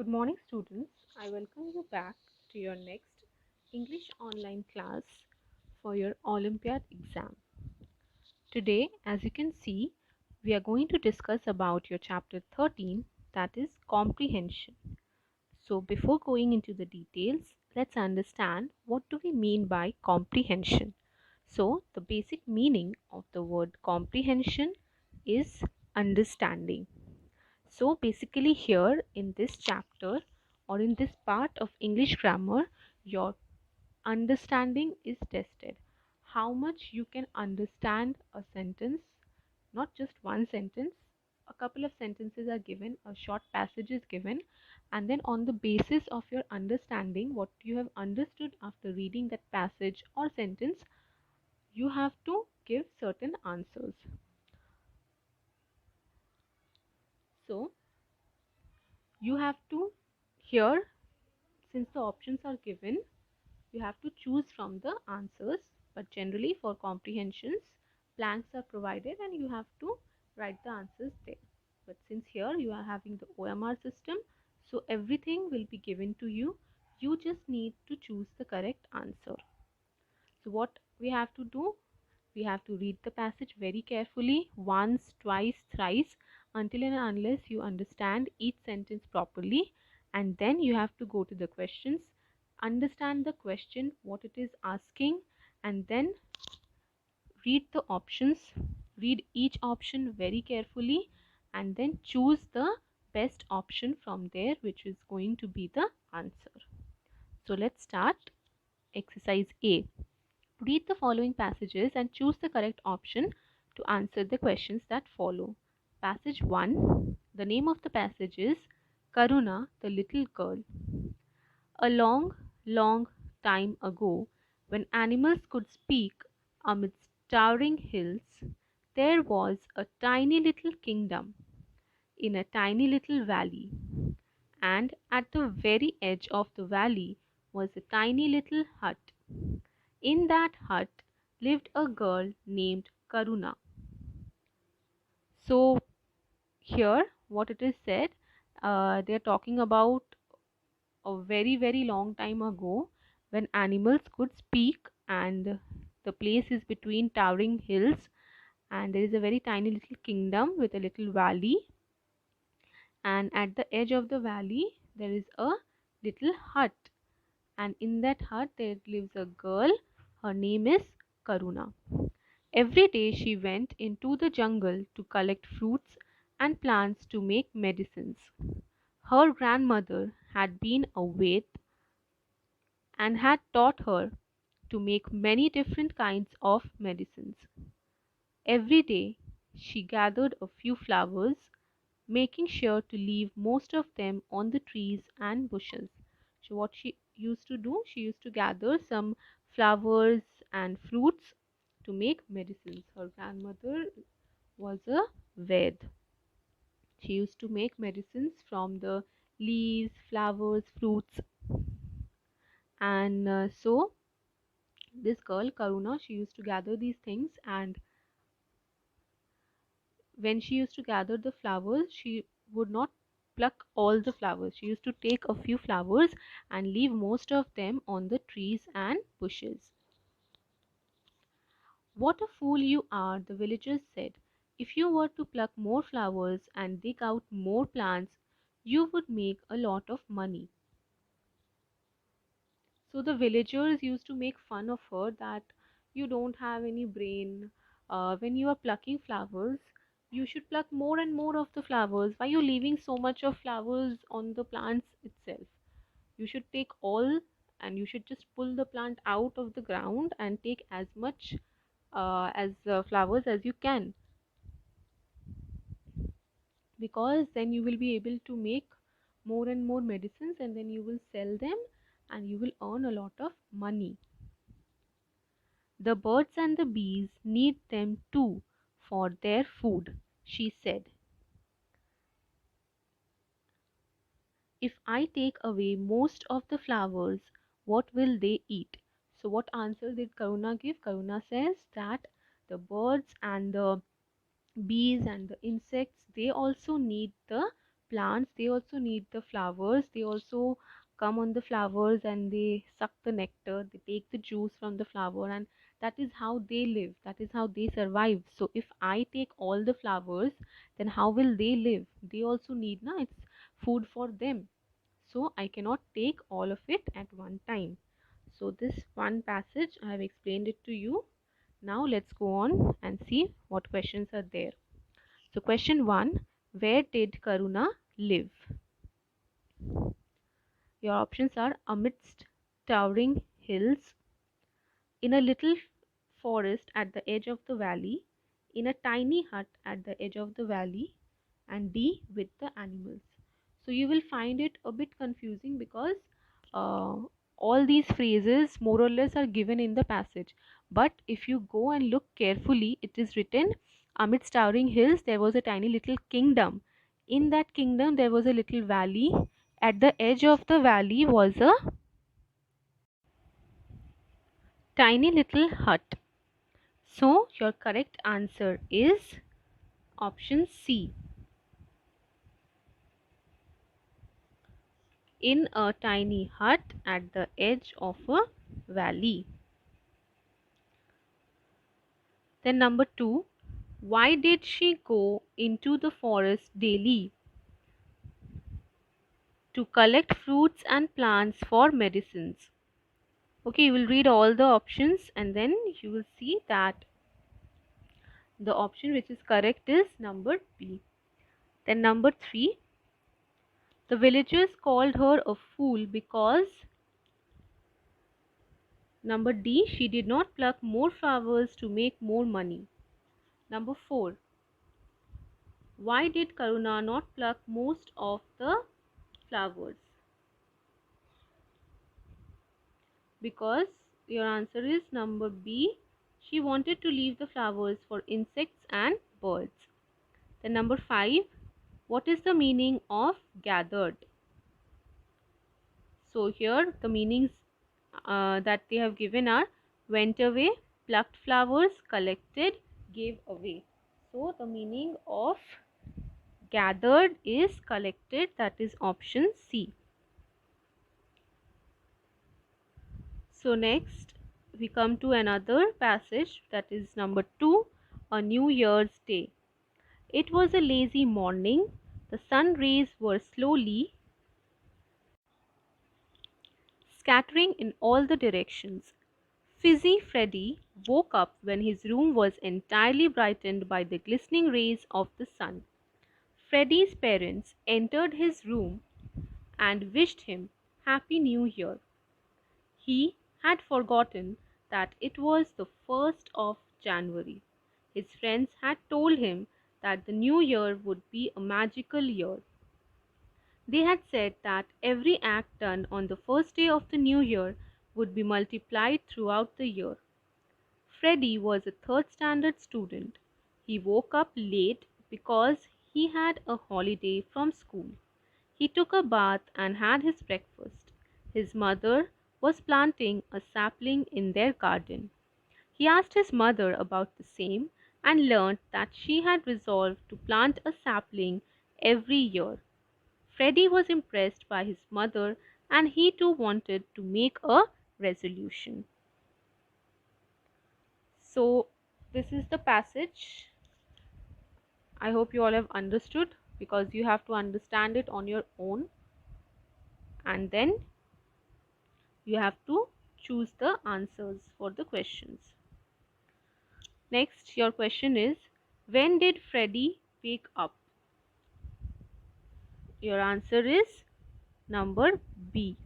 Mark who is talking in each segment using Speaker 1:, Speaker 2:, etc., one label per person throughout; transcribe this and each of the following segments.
Speaker 1: Good morning, students. I welcome you back to your next English online class for your Olympiad exam. Today, as you can see, we are going to discuss about your chapter 13, that is comprehension. So, before going into the details, let's understand what do we mean by comprehension. So, the basic meaning of the word comprehension is understanding. So basically here in this chapter or in this part of English grammar, your understanding is tested. How much you can understand a sentence, not just one sentence, a couple of sentences are given, a short passage is given, and then on the basis of your understanding, what you have understood after reading that passage or sentence, you have to give certain answers. So you have to here, since the options are given, you have to choose from the answers, but generally for comprehensions, blanks are provided and you have to write the answers there. But since here you are having the OMR system, so everything will be given to you. You just need to choose the correct answer. So what we have to do? We have to read the passage very carefully, once, twice, thrice, until and unless you understand each sentence properly, and then you have to go to the questions, understand the question, what it is asking, and then read the options, read each option very carefully, and then choose the best option from there, which is going to be the answer. So let's start exercise A. Read the following passages and choose the correct option to answer the questions that follow. Passage 1. The name of the passage is Karuna, the Little Girl. A long, long time ago, when animals could speak amidst towering hills, there was a tiny little kingdom in a tiny little valley. And at the very edge of the valley was a tiny little hut. In that hut lived a girl named Karuna. So, here, what it is said, they are talking about a very, very long time ago when animals could speak, and the place is between towering hills, and there is a very tiny little kingdom with a little valley, and at the edge of the valley, there is a little hut, and in that hut, there lives a girl. Her name is Karuna. Every day she went into the jungle to collect fruits and plants to make medicines. Her grandmother had been a Ved and had taught her to make many different kinds of medicines. Every day she gathered a few flowers, making sure to leave most of them on the trees and bushes. So, what she used to do, she used to gather some flowers and fruits to make medicines. Her grandmother was a Ved. She used to make medicines from the leaves, flowers, fruits, and so this girl Karuna, she used to gather these things, and when she used to gather the flowers, she would not pluck all the flowers. She used to take a few flowers and leave most of them on the trees and bushes. What a fool you are, the villagers said. If you were to pluck more flowers and dig out more plants, you would make a lot of money. So the villagers used to make fun of her that you don't have any brain. When you are plucking flowers, you should pluck more and more of the flowers. Why are you leaving so much of flowers on the plants itself? You should take all, and you should just pull the plant out of the ground and take as much as flowers as you can, because then you will be able to make more and more medicines, and then you will sell them and you will earn a lot of money. The birds and the bees need them too for their food, she said. If I take away most of the flowers, what will they eat? So, what answer did Karuna give? Karuna says that the birds and the bees and the insects, they also need the plants, they also need the flowers. They also come on the flowers and they suck the nectar, they take the juice from the flower, and that is how they live, that is how they survive. So if I take all the flowers, then how will they live? They also need, na, it's food for them. So I cannot take all of it at one time. So this one passage I have explained it to you. Now let's go on and see what questions are there. So question 1, where did Karuna live? Your options are amidst towering hills, in a little forest at the edge of the valley, in a tiny hut at the edge of the valley, and D, with the animals. So you will find it a bit confusing because uh, all these phrases more or less are given in the passage. But if you go and look carefully, it is written amidst towering hills there was a tiny little kingdom. In that kingdom there was a little valley. At the edge of the valley was a tiny little hut. So your correct answer is option C. In a tiny hut at the edge of a valley. Then number 2, why did she go into the forest daily? To collect fruits and plants for medicines. Okay, you will read all the options and then you will see that the option which is correct is number B. Then number 3, the villagers called her a fool because number D, she did not pluck more flowers to make more money. Number 4, why did Karuna not pluck most of the flowers? Because your answer is number B, she wanted to leave the flowers for insects and birds. Then number 5, what is the meaning of gathered? So here the meanings that they have given are went away, plucked flowers, collected, gave away. So the meaning of gathered is collected, that is option C. So next we come to another passage, that is number 2, a New Year's Day. It was a lazy morning. The sun rays were slowly scattering in all the directions. Fizzy Freddy woke up when his room was entirely brightened by the glistening rays of the sun. Freddy's parents entered his room and wished him Happy New Year. He had forgotten that it was the 1st of January. His friends had told him that the new year would be a magical year. They had said that every act done on the first day of the new year would be multiplied throughout the year. Freddy was a third standard student. He woke up late because he had a holiday from school. He took a bath and had his breakfast. His mother was planting a sapling in their garden. He asked his mother about the same and learned that she had resolved to plant a sapling every year. Freddy was impressed by his mother and he too wanted to make a resolution. So, this is the passage. I hope you all have understood, because you have to understand it on your own and then you have to choose the answers for the questions. Next, your question is, when did Freddy wake up? Your answer is number B,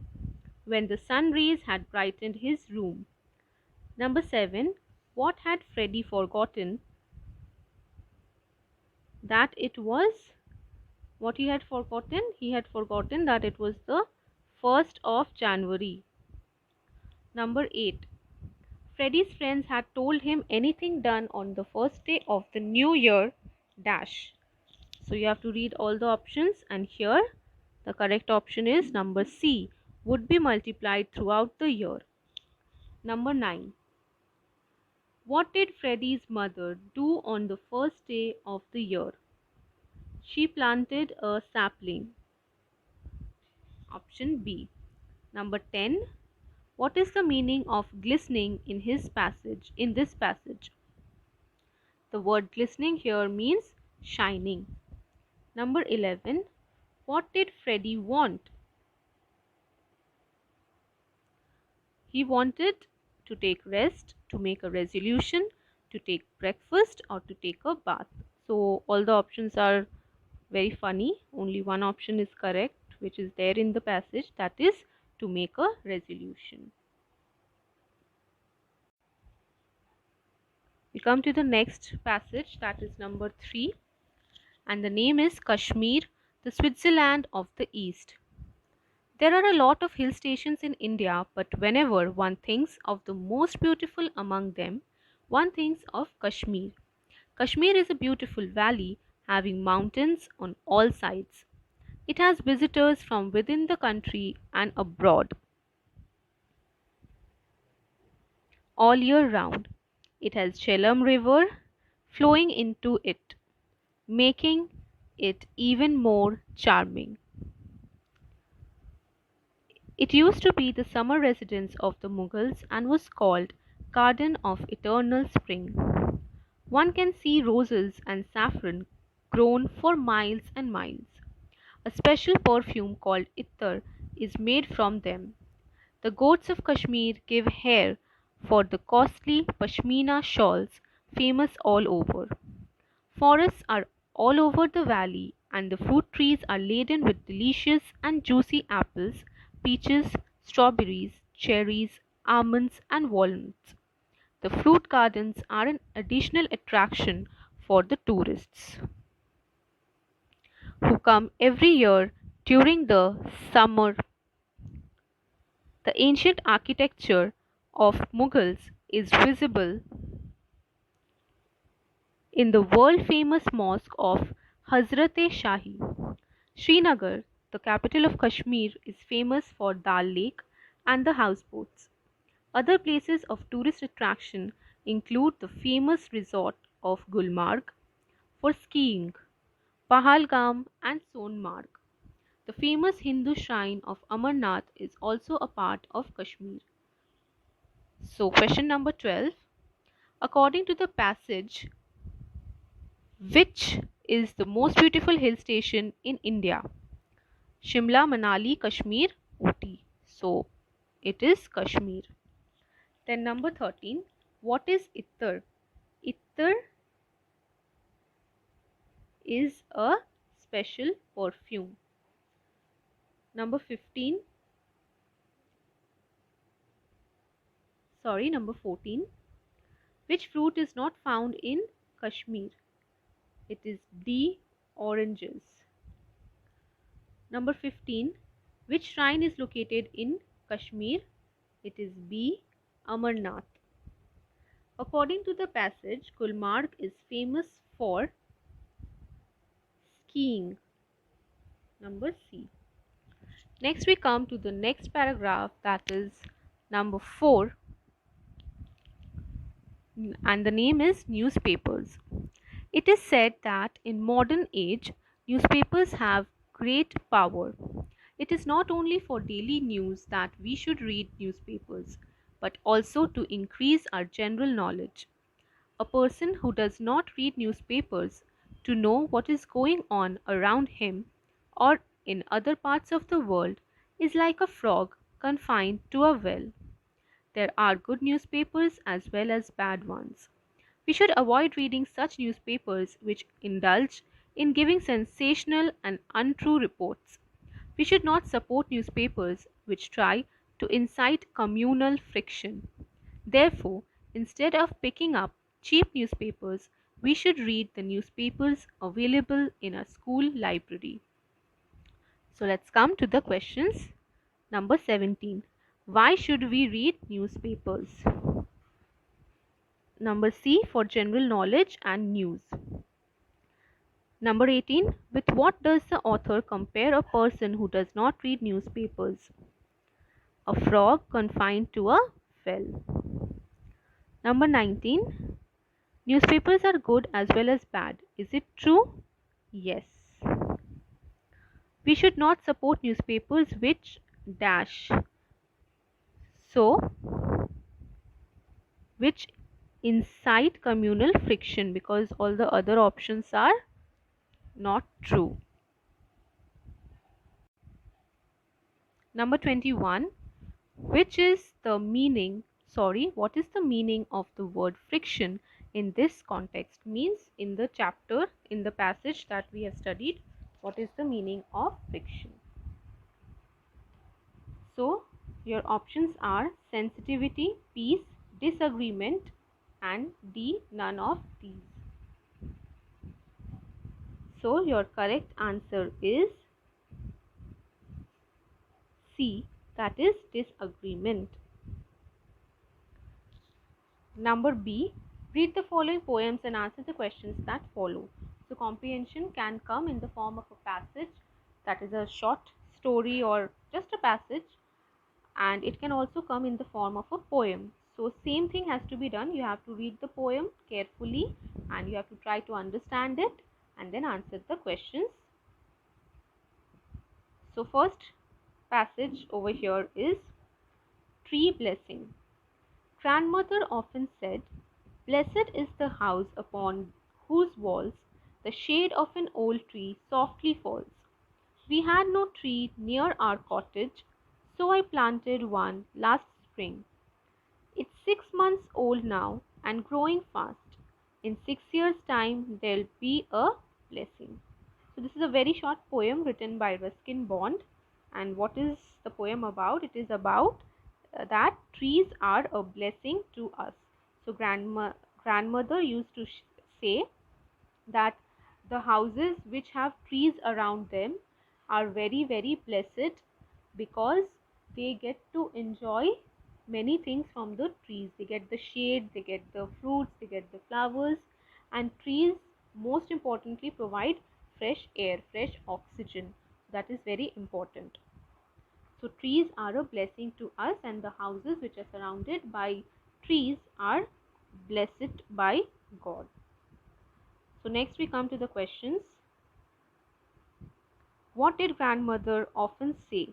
Speaker 1: when the sun rays had brightened his room. Number 7, what had Freddy forgotten? That it was, what he had forgotten? He had forgotten that it was the 1st of January. Number 8, Freddy's friends had told him anything done on the first day of the new year dash. So you have to read all the options, and here the correct option is number C, would be multiplied throughout the year. Number 9, what did Freddy's mother do on the first day of the year? She planted a sapling. Option B. Number 10. What is the meaning of glistening in this passage? The word glistening here means shining. Number 11. What did Freddie want? He wanted to take rest, to make a resolution, to take breakfast, or to take a bath. So all the options are very funny. Only one option is correct, which is there in the passage, that is to make a resolution. We come to the next passage, that is number 3, and the name is Kashmir, the Switzerland of the East. There are a lot of hill stations in India, but whenever one thinks of the most beautiful among them, one thinks of Kashmir. Kashmir is a beautiful valley having mountains on all sides. It has visitors from within the country and abroad all year round. It has Jhelum River flowing into it, making it even more charming. It used to be the summer residence of the Mughals and was called Garden of Eternal Spring. One can see roses and saffron grown for miles and miles. A special perfume called Ittar is made from them. The goats of Kashmir give hair for the costly pashmina shawls famous all over. Forests are all over the valley, and the fruit trees are laden with delicious and juicy apples, peaches, strawberries, cherries, almonds, and walnuts. The fruit gardens are an additional attraction for the tourists who come every year during the summer. The ancient architecture of Mughals is visible in the world famous mosque of Hazrat e Shahi. Srinagar, the capital of Kashmir, is famous for Dal Lake and the houseboats. Other places of tourist attraction include the famous resort of Gulmarg for skiing, Pahalgam and Sonmarg. The famous Hindu shrine of Amarnath is also a part of Kashmir. So, question number 12. According to the passage, which is the most beautiful hill station in India? Shimla, Manali, Kashmir, Ooty. So, it is Kashmir. Then, number 13. What is Ittar? Ittar is a special perfume. Number 14. Which fruit is not found in Kashmir? It is D. Oranges. Number 15. Which shrine is located in Kashmir? It is B. Amarnath. According to the passage, Gulmarg is famous for skiing. Number C. Next we come to the next paragraph, that is number 4, and the name is newspapers. It is said that in modern age newspapers have great power. It is not only for daily news that we should read newspapers, but also to increase our general knowledge. A person who does not read newspapers to know what is going on around him or in other parts of the world is like a frog confined to a well. There are good newspapers as well as bad ones. We should avoid reading such newspapers which indulge in giving sensational and untrue reports. We should not support newspapers which try to incite communal friction. Therefore, instead of picking up cheap newspapers, we should read the newspapers available in a school library. So let's come to the questions. Number 17. Why should we read newspapers? Number C, for general knowledge and news. Number 18. With what does the author compare a person who does not read newspapers? A frog confined to a well. Number 19. Newspapers are good as well as bad. Is it true? Yes. We should not support newspapers which dash. So, which incite communal friction, because all the other options are not true. Number 21. Which is the meaning, what is the meaning of the word friction in this context? Means in the chapter, in the passage that we have studied, what is the meaning of friction? So, your options are sensitivity, peace, disagreement, and D, none of these. So, your correct answer is C, that is disagreement. Number B, read the following poems and answer the questions that follow. So, comprehension can come in the form of a passage, that is a short story or just a passage, and it can also come in the form of a poem. So, same thing has to be done. You have to read the poem carefully and you have to try to understand it and then answer the questions. So, first passage over here is Tree Blessing. Grandmother often said, "Blessed is the house upon whose walls the shade of an old tree softly falls." We had no tree near our cottage, so I planted one last spring. It's 6 months old now and growing fast. In 6 years' time, there'll be a blessing. So, this is a very short poem written by Ruskin Bond. And what is the poem about? It is about that trees are a blessing to us. So, grandmother used to say that the houses which have trees around them are very, very blessed, because they get to enjoy many things from the trees. They get the shade, they get the fruits, they get the flowers, and trees most importantly provide fresh air, fresh oxygen. That is very important. So trees are a blessing to us, and the houses which are surrounded by trees are blessed by God. So next we come to the questions. What did grandmother often say?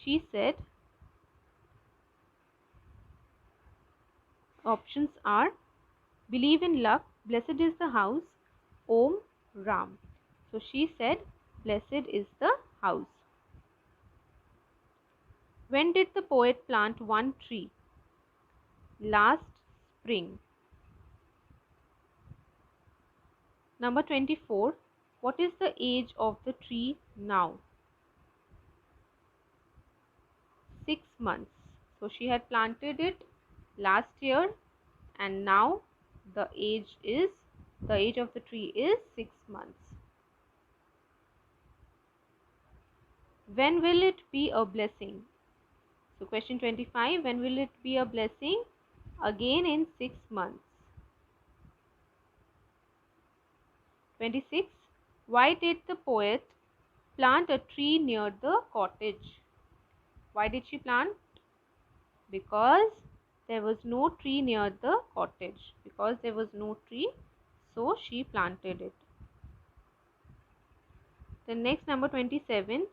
Speaker 1: She said, options are believe in luck, blessed is the house, Om Ram. So she said, blessed is the house. When did the poet plant one tree? Last spring. Number 24. What is the age of the tree now? 6 months. So she had planted it last year, and now the age of the tree is 6 months. When will it be a blessing? So question 25, when will it be a blessing? Again in 6 months. 26, why did the poet plant a tree near the cottage? Why did she plant? Because there was no tree near the cottage. Because there was no tree, so she planted it. The next, number 27,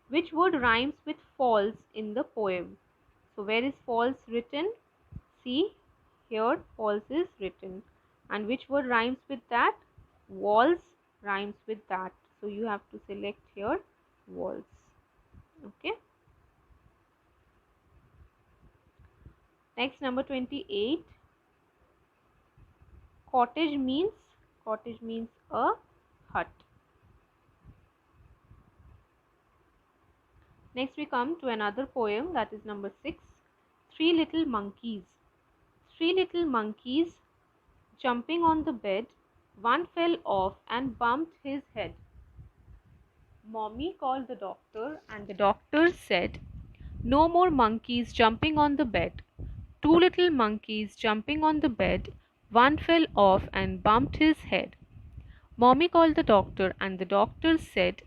Speaker 1: which word rhymes with falls in the poem? So where is falls written? See, here falls is written. And which word rhymes with that? Walls rhymes with that. So you have to select here walls. Okay. Next, number 28. Cottage means a hut. Next we come to another poem, that is number 6. Three little monkeys. Three little monkeys jumping on the bed. One fell off and bumped his head. Mommy called the doctor and the doctor said, "No more monkeys jumping on the bed." Two little monkeys jumping on the bed. One fell off and bumped his head. Mommy called the doctor and the doctor said,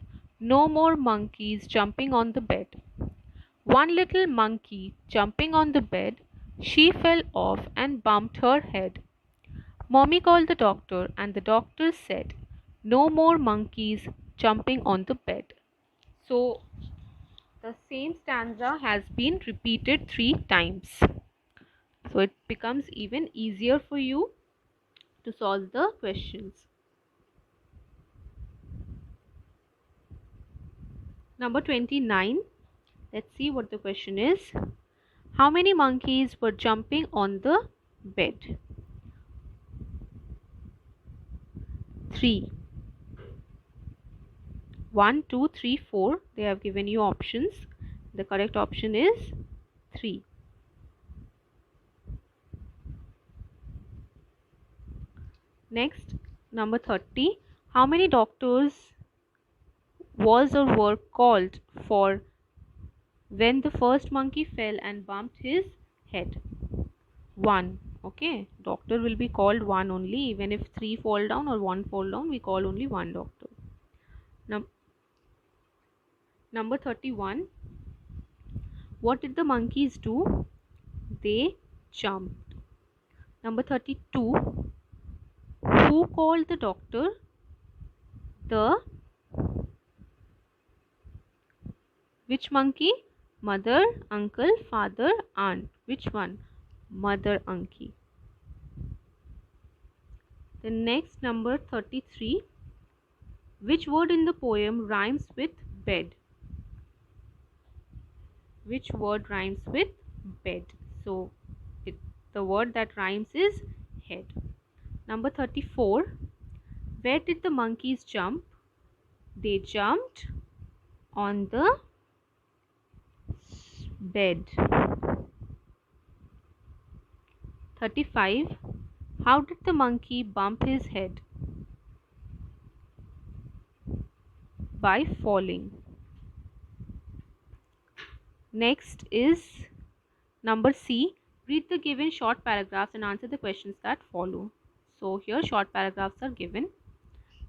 Speaker 1: "No more monkeys jumping on the bed." One little monkey jumping on the bed, she fell off and bumped her head. Mommy called the doctor and the doctor said, "No more monkeys jumping on the bed. So the same stanza has been repeated 3 times. So it becomes even easier for you to solve the questions. Number 29. Let's see what the question is. How many monkeys were jumping on the bed? 3. 1, 2, 3, 4. They have given you options. The correct option is 3. Next, number 30. How many doctors was or were called for when the first monkey fell and bumped his head? 1. Okay, doctor will be called 1 only. Even if 3 fall down or 1 fall down, we call only 1 doctor. Number 31. What did the monkeys do? They jumped. Number 32. Who called the doctor? The which monkey? Mother, uncle, father, aunt. Which one? Mother monkey. The next, number 33. Which word in the poem rhymes with bed? Which word rhymes with bed? So the word that rhymes is head. Number 34. Where did the monkeys jump? They jumped on the bed. 35. How did the monkey bump his head? By falling. Next is number C. Read the given short paragraphs and answer the questions that follow. So here short paragraphs are given.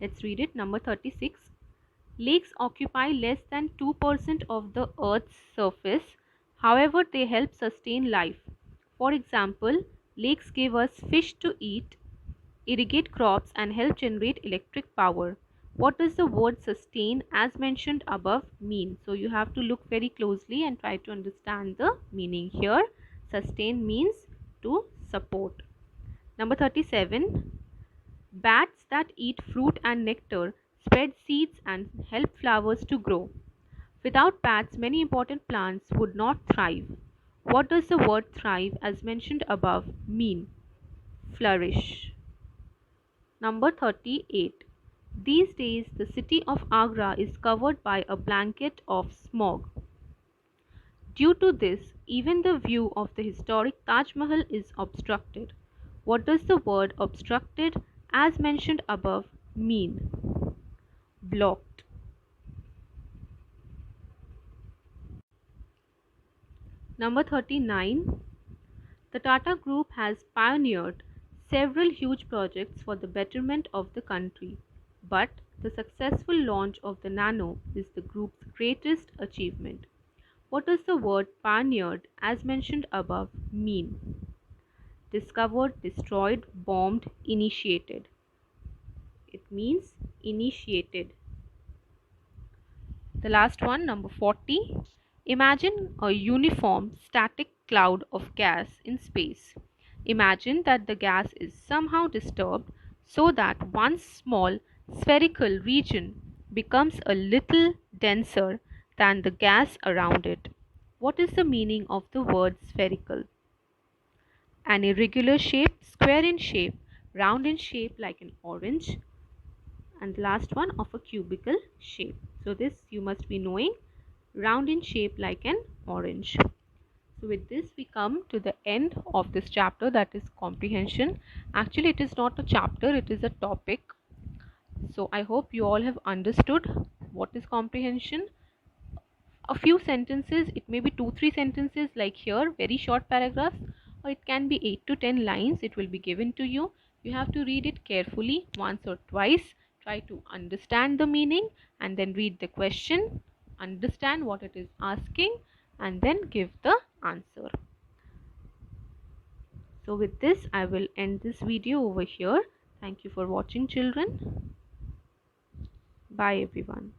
Speaker 1: Let's read it. Number 36. Lakes occupy less than 2% of the Earth's surface. However, they help sustain life. For example, lakes give us fish to eat, irrigate crops, and help generate electric power. What does the word sustain as mentioned above mean? So you have to look very closely and try to understand the meaning here. Sustain means to support. Number 37. Bats that eat fruit and nectar spread seeds and help flowers to grow. Without bats, many important plants would not thrive. What does the word thrive as mentioned above mean? Flourish. Number 38. These days, the city of Agra is covered by a blanket of smog. Due to this, even the view of the historic Taj Mahal is obstructed. What does the word obstructed as mentioned above mean? Blocked. Number 39. The Tata Group has pioneered several huge projects for the betterment of the country, but the successful launch of the Nano is the group's greatest achievement. What does the word pioneered as mentioned above mean? Discovered, destroyed, bombed, initiated. It means initiated. The last one, number 40. Imagine a uniform static cloud of gas in space. Imagine that the gas is somehow disturbed so that one small spherical region becomes a little denser than the gas around it. What is the meaning of the word spherical? An irregular shape, square in shape, round in shape like an orange, and the last one of a cubical shape. So this you must be knowing, round in shape like an orange. So with this we come to the end of this chapter, that is comprehension. Actually it is not a chapter, it is a topic. So I hope you all have understood what is comprehension. A few sentences, it may be 2-3 sentences like here, very short paragraphs, or it can be 8 to 10 lines. It will be given to you. You have to read it carefully once or twice, try to understand the meaning, and then read the question, understand what it is asking, and then give the answer. So with this I will end this video over here. Thank you for watching, children. Bye everyone.